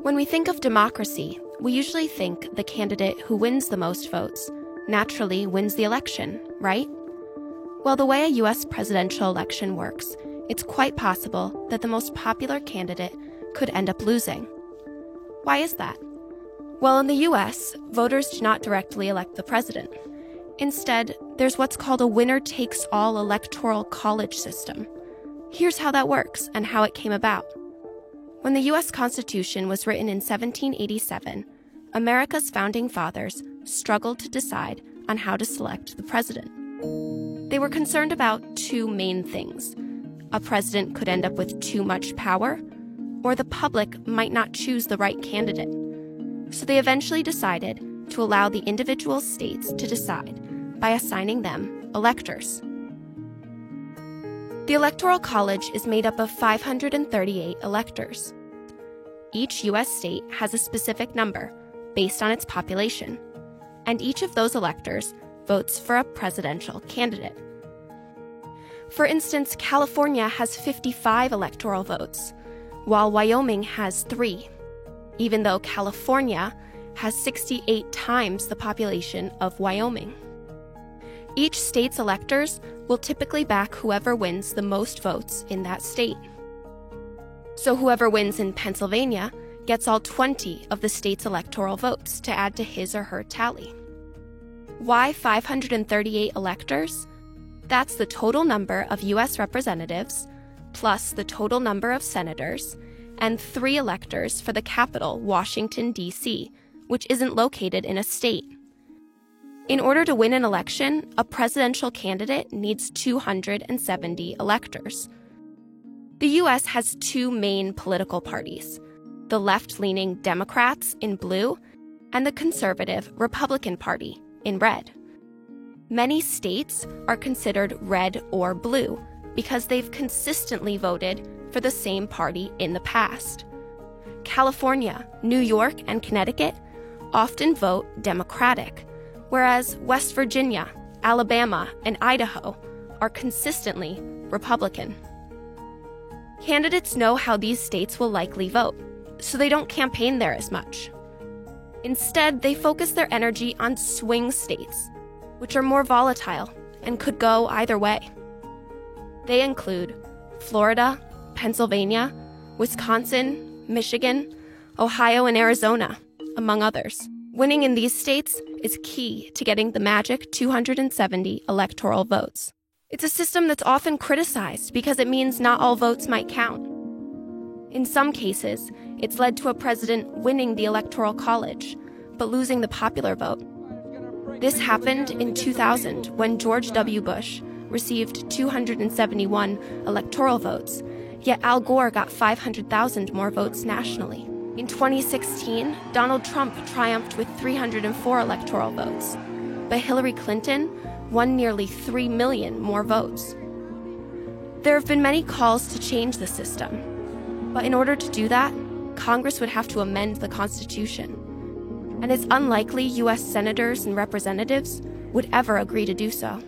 When we think of democracy, we usually think the candidate who wins the most votes naturally wins the election, right? Well, the way a U.S. presidential election works, it's quite possible that the most popular candidate could end up losing. Why is that? Well, in the U.S., voters do not directly elect the president. Instead, there's what's called a winner-takes-all electoral college system. Here's how that works and how it came about. When the U.S. Constitution was written in 1787, America's founding fathers struggled to decide on how to select the president. They were concerned about two main things. A president could end up with too much power, or the public might not choose the right candidate. So they eventually decided to allow the individual states to decide by assigning them electors. The Electoral College is made up of 538 electors. Each U.S. state has a specific number based on its population, and each of those electors votes for a presidential candidate. For instance, California has 55 electoral votes, while Wyoming has 3, even though California has 68 times the population of Wyoming. Each state's electors will typically back whoever wins the most votes in that state. So whoever wins in Pennsylvania gets all 20 of the state's electoral votes to add to his or her tally. Why 538 electors? That's the total number of U.S. representatives, plus the total number of senators, and 3 electors for the capital, Washington, D.C., which isn't located in a state. In order to win an election, a presidential candidate needs 270 electors. The U.S. has 2 main political parties, the left-leaning Democrats in blue and the conservative Republican Party in red. Many states are considered red or blue because they've consistently voted for the same party in the past. California, New York, and Connecticut often vote Democratic, whereas West Virginia, Alabama, and Idaho are consistently Republican. Candidates know how these states will likely vote, so they don't campaign there as much. Instead, they focus their energy on swing states, which are more volatile and could go either way. They include Florida, Pennsylvania, Wisconsin, Michigan, Ohio, and Arizona, among others. Winning in these states is key to getting the magic 270 electoral votes. It's a system that's often criticized because it means not all votes might count. In some cases, it's led to a president winning the Electoral College, but losing the popular vote. This happened in 2000 when George W. Bush received 271 electoral votes, yet Al Gore got 500,000 more votes nationally. In 2016, Donald Trump triumphed with 304 electoral votes, but Hillary Clinton won nearly 3 million more votes. There have been many calls to change the system, but in order to do that, Congress would have to amend the Constitution, and it's unlikely U.S. senators and representatives would ever agree to do so.